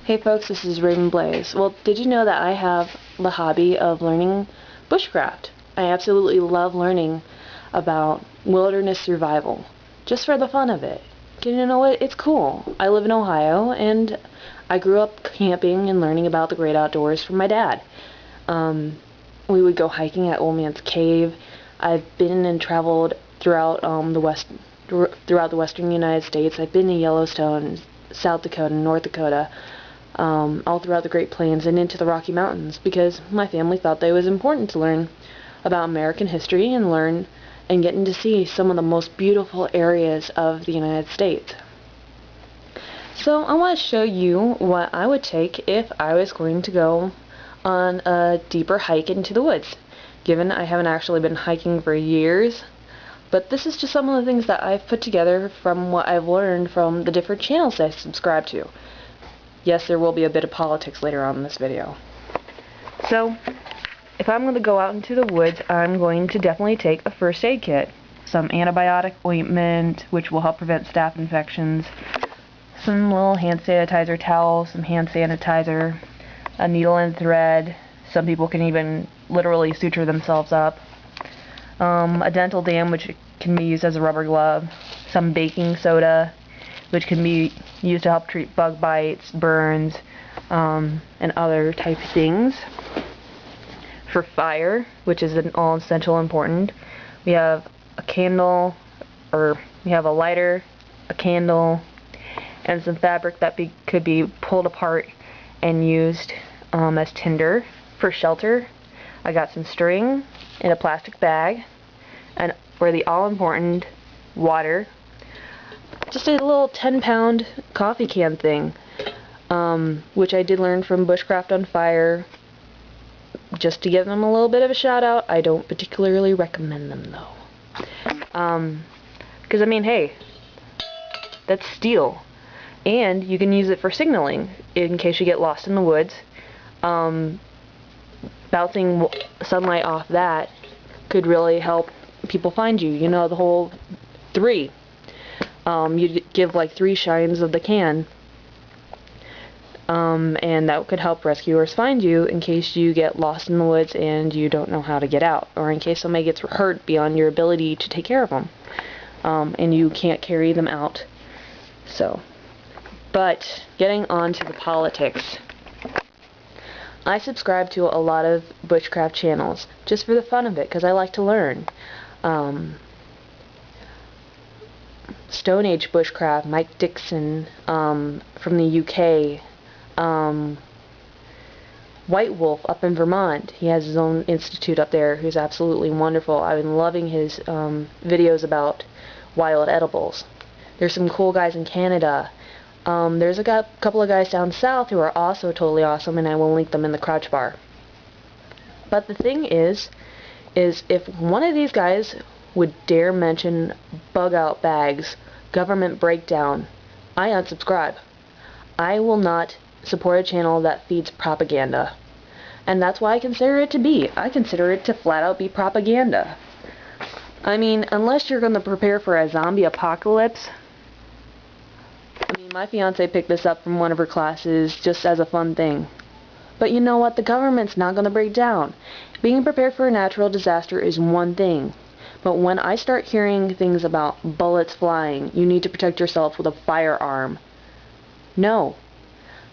Hey folks, this is Raven Blaze. Well, did you know that I have the hobby of learning bushcraft? I absolutely love learning about wilderness survival, just for the fun of it. You know what? It's cool. I live in Ohio, and I grew up camping and learning about the great outdoors from my dad. We would go hiking at Old Man's Cave. I've been and traveled throughout throughout the western United States. I've been to Yellowstone, South Dakota, North Dakota, all throughout the Great Plains and into the Rocky Mountains, because my family thought that it was important to learn about American history and learn and getting to see some of the most beautiful areas of the United States. So I want to show you what I would take if I was going to go on a deeper hike into the woods, given I haven't actually been hiking for years. But this is just some of the things that I've put together from what I've learned from the different channels I subscribe to. Yes, there will be a bit of politics later on in this video. So, if I'm going to go out into the woods, I'm going to definitely take a first aid kit. Some antibiotic ointment, which will help prevent staph infections. Some little hand sanitizer towels, some hand sanitizer, a needle and thread. Some people can even literally suture themselves up. A dental dam, which can be used as a rubber glove. Some baking soda, which can be used to help treat bug bites, burns, and other type of things. For fire, which is an all essential important, we have a candle, or we have a lighter, a candle, and some fabric that could be pulled apart and used as tinder. For shelter, I got some string in a plastic bag, and for the all important water, just a little 10-pound coffee can thing, which I did learn from bushcraftonfire. Just to give them a little bit of a shout out, I don't particularly recommend them though. Because I mean, hey, that's steel, and you can use it for signaling in case you get lost in the woods. Bouncing sunlight off that could really help people find you. You know, the whole 3. You give like 3 shines of the can, and that could help rescuers find you in case you get lost in the woods and you don't know how to get out, or in case somebody gets hurt beyond your ability to take care of them, and you can't carry them out. So, but getting on to the politics. I subscribe to a lot of bushcraft channels just for the fun of it, because I like to learn. Stone Age Bushcraft, Mike Dixon from the UK, White Wolf up in Vermont. He has his own institute up there who's absolutely wonderful. I've been loving his videos about wild edibles. There's some cool guys in Canada. There's a couple of guys down south who are also totally awesome, and I will link them in the crouch bar. But the thing is if one of these guys would dare mention bug out bags, government breakdown, I unsubscribe. I will not support a channel that feeds propaganda. And that's why I consider it to be. I consider it to flat out be propaganda. I mean, unless you're going to prepare for a zombie apocalypse. I mean, my fiance picked this up from one of her classes just as a fun thing. But you know what? The government's not going to break down. Being prepared for a natural disaster is one thing. But when I start hearing things about bullets flying, you need to protect yourself with a firearm. No.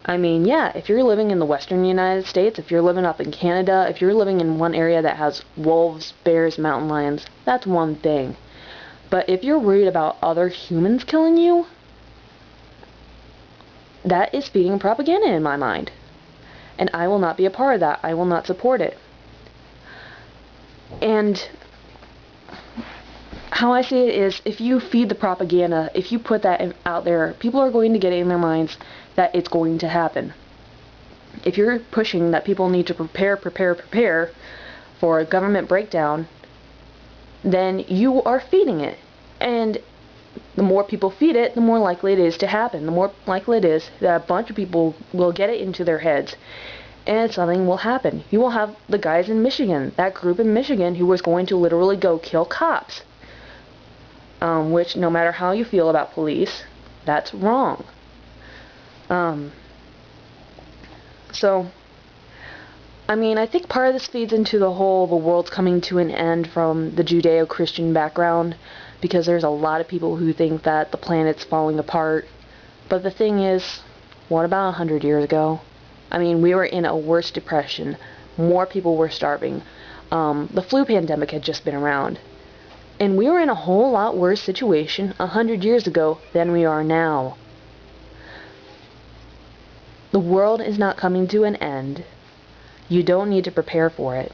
I mean, yeah, if you're living in the western United States, if you're living up in Canada, if you're living in one area that has wolves, bears, mountain lions, that's one thing. But if you're worried about other humans killing you, that is feeding propaganda in my mind. And I will not be a part of that. I will not support it. And how I see it is, if you feed the propaganda, if you put that out there, people are going to get it in their minds that it's going to happen. If you're pushing that people need to prepare for a government breakdown, then you are feeding it. And the more people feed it, the more likely it is to happen. The more likely it is that a bunch of people will get it into their heads, and something will happen. You will have the guys in Michigan, that group in Michigan who was going to literally go kill cops. Which, no matter how you feel about police, that's wrong. So, I mean, I think part of this feeds into the world's coming to an end from the Judeo-Christian background, because there's a lot of people who think that the planet's falling apart. But the thing is, what about 100 years ago? I mean, we were in a worse depression. More people were starving. The flu pandemic had just been around. And we were in a whole lot worse situation 100 years ago than we are now. The world is not coming to an end. You don't need to prepare for it.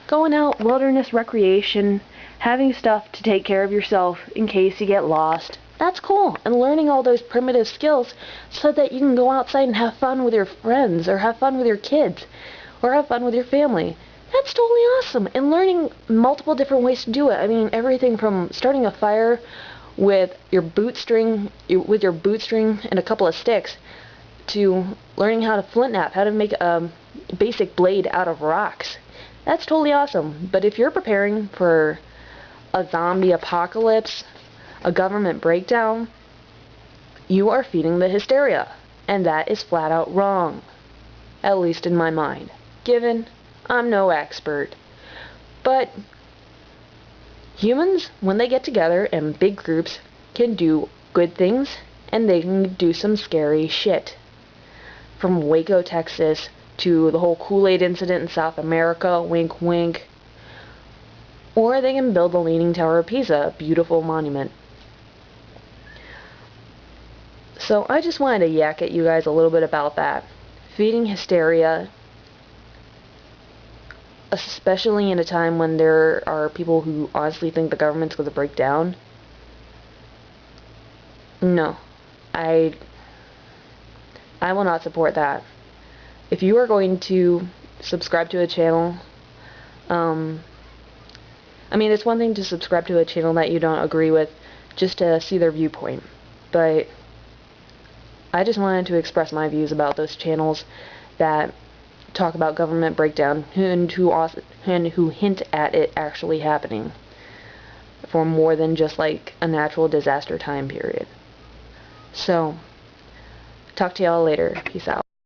Going out, wilderness recreation, having stuff to take care of yourself in case you get lost, that's cool. And learning all those primitive skills so that you can go outside and have fun with your friends, or have fun with your kids, or have fun with your family. That's totally awesome. And learning multiple different ways to do it. I mean, everything from starting a fire with your boot string and a couple of sticks, to learning how to flint knap, how to make a basic blade out of rocks. That's totally awesome. But if you're preparing for a zombie apocalypse, a government breakdown, you are feeding the hysteria. And that is flat out wrong. At least in my mind. Given I'm no expert. But humans, when they get together in big groups, can do good things, and they can do some scary shit. From Waco, Texas, to the whole Kool-Aid incident in South America, wink wink. Or they can build the Leaning Tower of Pisa, a beautiful monument. So I just wanted to yak at you guys a little bit about that. Feeding hysteria, especially in a time when there are people who honestly think the government's going to break down. No. I will not support that. If you are going to subscribe to a channel, I mean, it's one thing to subscribe to a channel that you don't agree with just to see their viewpoint, but I just wanted to express my views about those channels that talk about government breakdown and who hint at it actually happening for more than just like a natural disaster time period. So, talk to y'all later. Peace out.